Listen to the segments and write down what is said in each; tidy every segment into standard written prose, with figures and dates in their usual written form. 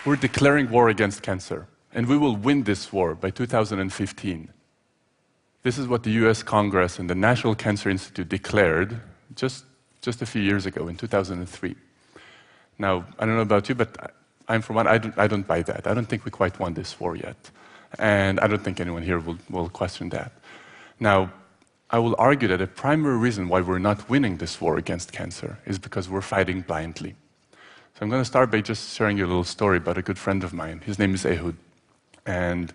We're declaring war against cancer, and we will win this war by 2015. This is what the US Congress and the National Cancer Institute declared just a few years ago, in 2003. Now, I don't know about you, but I'm for one, I don't buy that. I don't think we quite won this war yet. And I don't think anyone here will question that. Now, I will argue that a primary reason why we're not winning this war against cancer is because we're fighting blindly. So I'm going to start by just sharing you a little story about a good friend of mine. His name is Ehud. And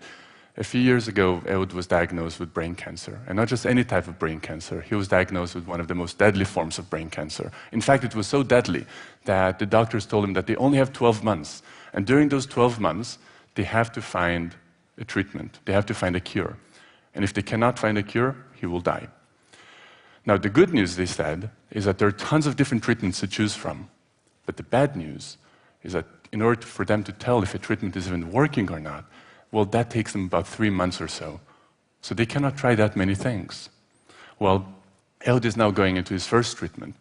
a few years ago, Ehud was diagnosed with brain cancer. And not just any type of brain cancer. He was diagnosed with one of the most deadly forms of brain cancer. In fact, it was so deadly that the doctors told him that they only have 12 months. And during those 12 months, they have to find a treatment. They have to find a cure. And if they cannot find a cure, he will die. Now, the good news, they said, is that there are tons of different treatments to choose from. But the bad news is that in order for them to tell if a treatment is even working or not, well, that takes them about 3 months or so. So they cannot try that many things. Well, Ehud is now going into his first treatment.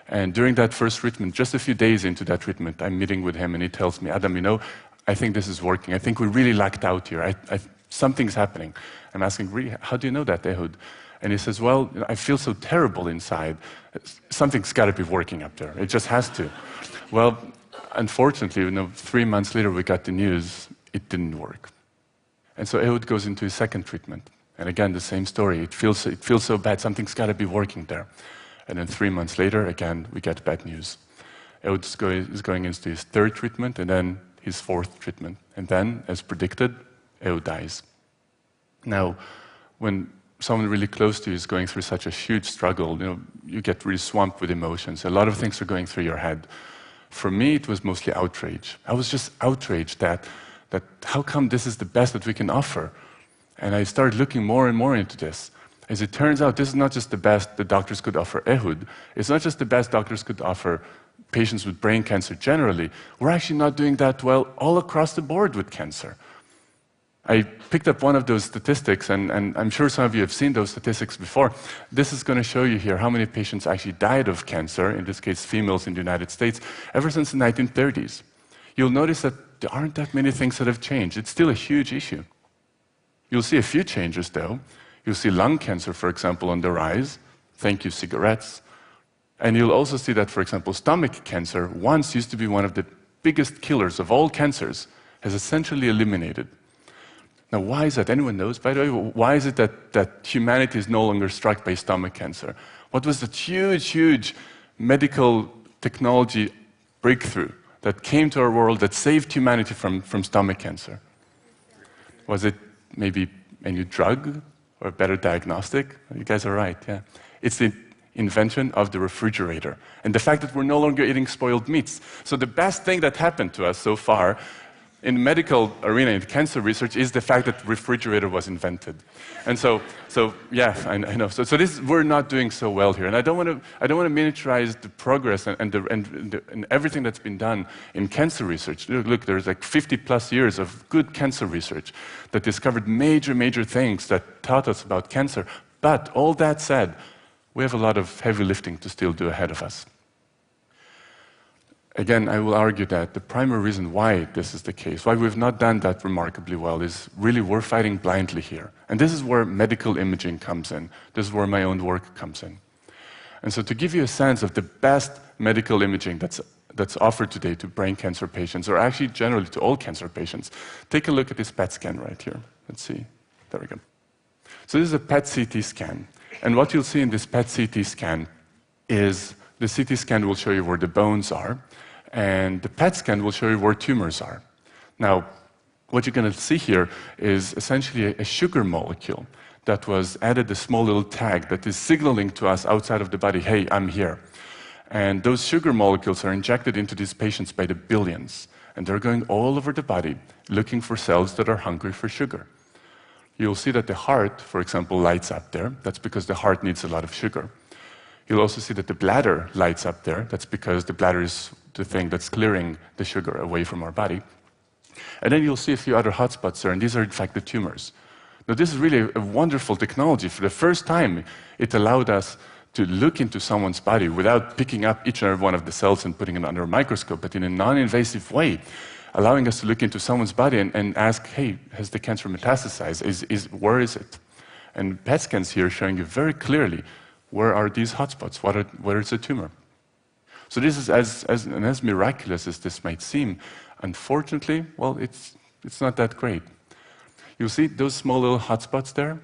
And during that first treatment, just a few days into that treatment, I'm meeting with him and he tells me, Adam, you know, I think this is working. I think we really lucked out here. Something's happening. I'm asking, really, how do you know that, Ehud? And he says, well, I feel so terrible inside. Something's got to be working up there. It just has to. Well, unfortunately, 3 months later, we got the news, it didn't work. And so Ehud goes into his second treatment. And again, the same story. It feels so bad. Something's got to be working there. And then 3 months later, again, we get bad news. Ehud is going into his third treatment and then his fourth treatment. And then, as predicted, Ehud dies. Now, when someone really close to you is going through such a huge struggle, you get really swamped with emotions. A lot of things are going through your head. For me, it was mostly outrage. I was just outraged that how come this is the best that we can offer? And I started looking more and more into this. As it turns out, this is not just the best the doctors could offer Ehud. It's not just the best doctors could offer patients with brain cancer generally. We're actually not doing that well all across the board with cancer. I picked up one of those statistics, and I'm sure some of you have seen those statistics before. This is going to show you here how many patients actually died of cancer, in this case females in the United States, ever since the 1930s. You'll notice that there aren't that many things that have changed. It's still a huge issue. You'll see a few changes, though. You'll see lung cancer, for example, on the rise. Thank you, cigarettes. And you'll also see that, for example, stomach cancer, once used to be one of the biggest killers of all cancers, has essentially eliminated. Now, why is that? Anyone knows, by the way? Why is it that humanity is no longer struck by stomach cancer? What was that huge medical technology breakthrough that came to our world that saved humanity from stomach cancer? Was it maybe a new drug or a better diagnostic? You guys are right, yeah. It's the invention of the refrigerator and the fact that we're no longer eating spoiled meats. So the best thing that happened to us so far in the medical arena, in cancer research, is the fact that refrigerator was invented. And so yeah, I know. So we're not doing so well here. And I don't want to miniaturize the progress and everything that's been done in cancer research. Look, there's like 50+ years of good cancer research that discovered major things that taught us about cancer. But all that said, we have a lot of heavy lifting to still do ahead of us. Again, I will argue that the primary reason why this is the case, why we've not done that remarkably well, is really we're fighting blindly here. And this is where medical imaging comes in. This is where my own work comes in. And so to give you a sense of the best medical imaging that's offered today to brain cancer patients, or actually generally to all cancer patients, take a look at this PET scan right here. Let's see. There we go. So this is a PET CT scan. And what you'll see in this PET CT scan is the CT scan will show you where the bones are, and the PET scan will show you where tumors are. Now, what you're going to see here is essentially a sugar molecule that was added a small little tag that is signaling to us outside of the body, hey, I'm here. And those sugar molecules are injected into these patients by the billions, and they're going all over the body looking for cells that are hungry for sugar. You'll see that the heart, for example, lights up there. That's because the heart needs a lot of sugar. You'll also see that the bladder lights up there. That's because the bladder is the thing that's clearing the sugar away from our body. And then you'll see a few other hotspots there, and these are in fact the tumors. Now, this is really a wonderful technology. For the first time, it allowed us to look into someone's body without picking up each and every one of the cells and putting it under a microscope, but in a non-invasive way. allowing us to look into someone's body and ask, hey, has the cancer metastasized? Where is it? And PET scans here showing you very clearly where are these hotspots, where is the tumor. So this is as miraculous as this might seem. Unfortunately, well, it's not that great. You see those small little hotspots there?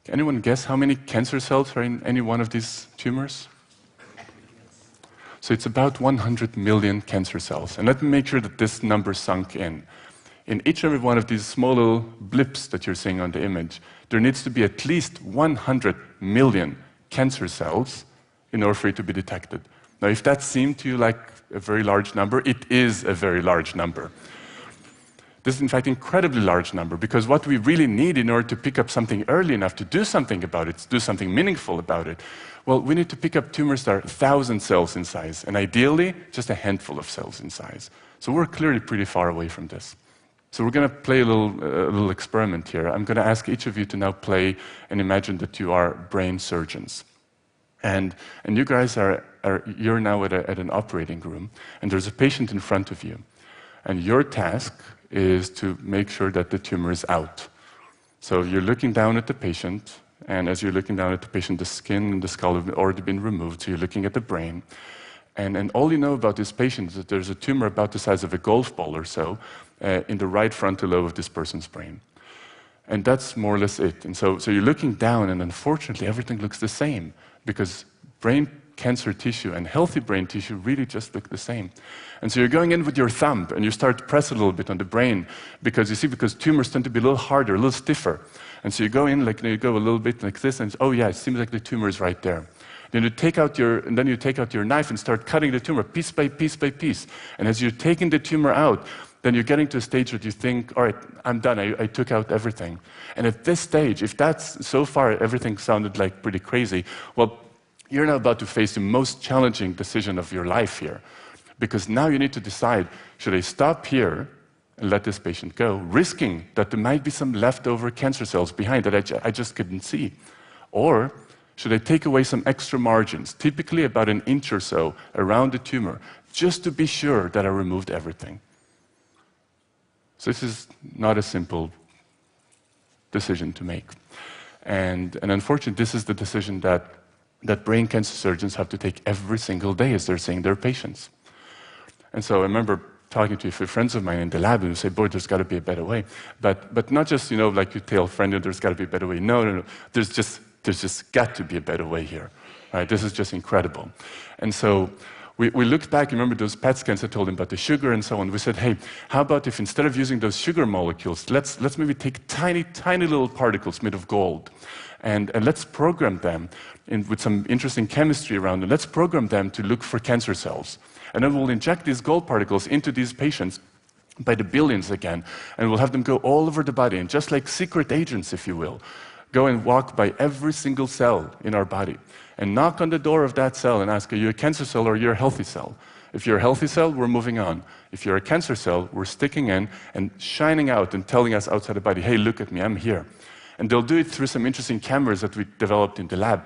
Can anyone guess how many cancer cells are in any one of these tumors? So it's about 100 million cancer cells. And let me make sure that this number sunk in. In each and every one of these small little blips that you're seeing on the image, there needs to be at least 100 million cancer cells in order for it to be detected. Now, if that seemed to you like a very large number, it is a very large number. This is, in fact, an incredibly large number, because what we really need in order to pick up something early enough to do something about it, to do something meaningful about it, well, we need to pick up tumors that are 1,000 cells in size, and ideally, just a handful of cells in size. So we're clearly pretty far away from this. So we're going to play a little experiment here. I'm going to ask each of you to now play and imagine that you are brain surgeons. And you guys you're now at an operating room, and there's a patient in front of you. And your task is to make sure that the tumor is out. So you're looking down at the patient, and as you're looking down at the patient, the skin and the skull have already been removed, so you're looking at the brain. And all you know about this patient is that there's a tumor about the size of a golf ball or so in the right frontal lobe of this person's brain. And that's more or less it. And so you're looking down, and unfortunately, everything looks the same, because brain cancer tissue and healthy brain tissue really just look the same. And so you're going in with your thumb, and you start to press a little bit on the brain, because tumors tend to be a little harder, a little stiffer. And so you go in, you go a little bit like this, and oh yeah, it seems like the tumor is right there. Then you take out your knife and start cutting the tumor piece by piece by piece. And as you're taking the tumor out, then you're getting to a stage where you think, all right, I'm done, I took out everything. And at this stage, if that's, so far everything sounded like pretty crazy, well, you're now about to face the most challenging decision of your life here. Because now you need to decide, should I stop here and let this patient go, risking that there might be some leftover cancer cells behind that I just couldn't see? Or should I take away some extra margins, typically about an inch or so around the tumor, just to be sure that I removed everything? So this is not a simple decision to make. And unfortunately, this is the decision that brain cancer surgeons have to take every single day as they're seeing their patients. And so I remember talking to a few friends of mine in the lab, and they say, boy, there's got to be a better way. But not just, like you tell a friend, there's got to be a better way. No. There's just got to be a better way here. Right? This is just incredible. And so we looked back, remember those PET scans I told him about the sugar and so on. We said, hey, how about if instead of using those sugar molecules, let's maybe take tiny, tiny little particles made of gold, and let's program them with some interesting chemistry around them. Let's program them to look for cancer cells. And then we'll inject these gold particles into these patients by the billions again, and we'll have them go all over the body, and just like secret agents, if you will, go and walk by every single cell in our body and knock on the door of that cell and ask, are you a cancer cell or are you a healthy cell? If you're a healthy cell, we're moving on. If you're a cancer cell, we're sticking in and shining out and telling us outside the body, hey, look at me, I'm here. And they'll do it through some interesting cameras that we developed in the lab.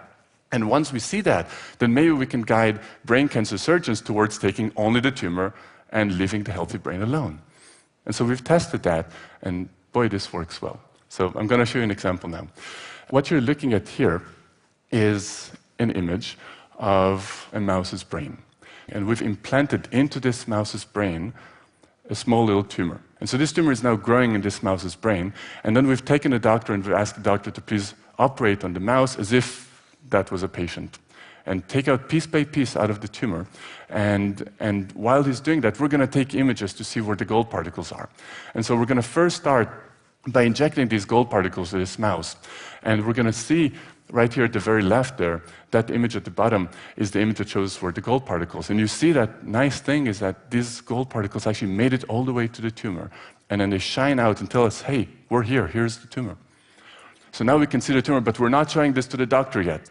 And once we see that, then maybe we can guide brain cancer surgeons towards taking only the tumor and leaving the healthy brain alone. And so we've tested that, and boy, this works well. So I'm going to show you an example now. What you're looking at here is an image of a mouse's brain. And we've implanted into this mouse's brain a small little tumor. And so this tumor is now growing in this mouse's brain. And then we've taken a doctor and we've asked the doctor to please operate on the mouse as if that was a patient, and take out piece by piece out of the tumor. And while he's doing that, we're going to take images to see where the gold particles are. And so we're going to first start by injecting these gold particles to this mouse. And we're going to see right here at the very left there, that image at the bottom is the image that shows where the gold particles. And you see that nice thing is that these gold particles actually made it all the way to the tumor. And then they shine out and tell us, hey, we're here, here's the tumor. So now we can see the tumor, but we're not showing this to the doctor yet.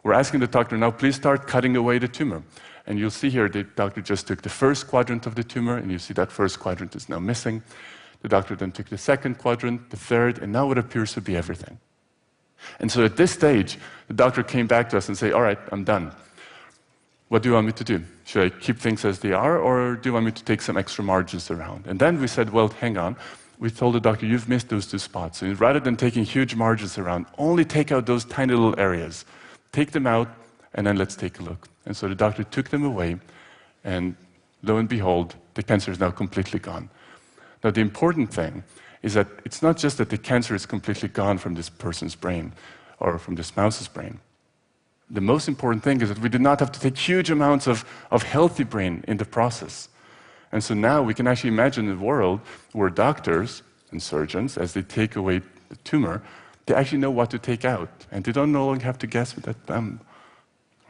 We're asking the doctor, now please start cutting away the tumor. And you'll see here, the doctor just took the first quadrant of the tumor, and you see that first quadrant is now missing. The doctor then took the second quadrant, the third, and now it appears to be everything. And so at this stage, the doctor came back to us and said, all right, I'm done. what do you want me to do? Should I keep things as they are, or do you want me to take some extra margins around? And then we said, well, hang on. We told the doctor, you've missed those 2 spots. So rather than taking huge margins around, only take out those tiny little areas. Take them out, and then let's take a look. And so the doctor took them away, and lo and behold, the cancer is now completely gone. Now, the important thing is that it's not just that the cancer is completely gone from this person's brain or from this mouse's brain. The most important thing is that we did not have to take huge amounts of healthy brain in the process. And so now we can actually imagine a world where doctors and surgeons, as they take away the tumor, they actually know what to take out, and they don't no longer have to guess with that thumb.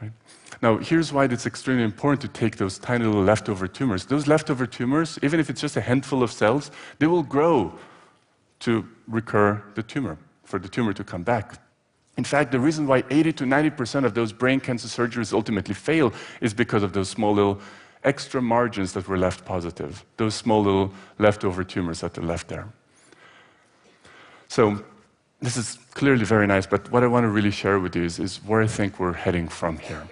Right? Now, here's why it's extremely important to take those tiny little leftover tumors. Those leftover tumors, even if it's just a handful of cells, they will grow to recur the tumor, for the tumor to come back. In fact, the reason why 80 to 90% of those brain cancer surgeries ultimately fail is because of those small little extra margins that were left positive, those small little leftover tumors that are left there. So this is clearly very nice, but what I want to really share with you is where I think we're heading from here.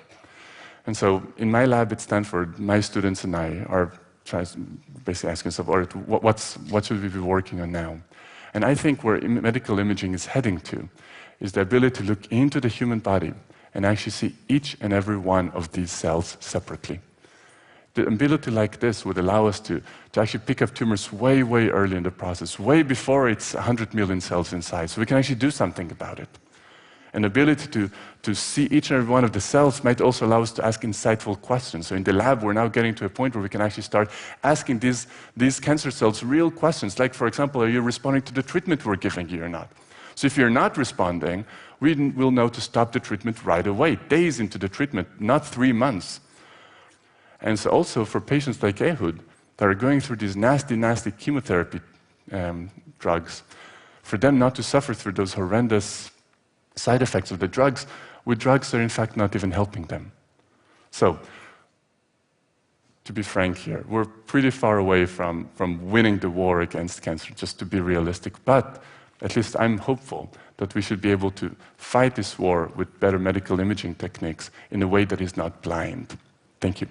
And so in my lab at Stanford, my students and I are basically asking ourselves, all right, what should we be working on now? And I think where medical imaging is heading to is the ability to look into the human body and actually see each and every one of these cells separately. The ability like this would allow us to actually pick up tumors way, way early in the process, way before it's 100 million cells inside, so we can actually do something about it. An ability to see each and every one of the cells might also allow us to ask insightful questions. So in the lab, we're now getting to a point where we can actually start asking these cancer cells real questions, like, for example, are you responding to the treatment we're giving you or not? So if you're not responding, we will know to stop the treatment right away, days into the treatment, not 3 months. And so also for patients like Ehud that are going through these nasty, nasty chemotherapy drugs, for them not to suffer through those horrendous side effects of the drugs, with drugs that are in fact not even helping them. So, to be frank here, we're pretty far away from winning the war against cancer, just to be realistic. But at least I'm hopeful that we should be able to fight this war with better medical imaging techniques in a way that is not blind. Thank you.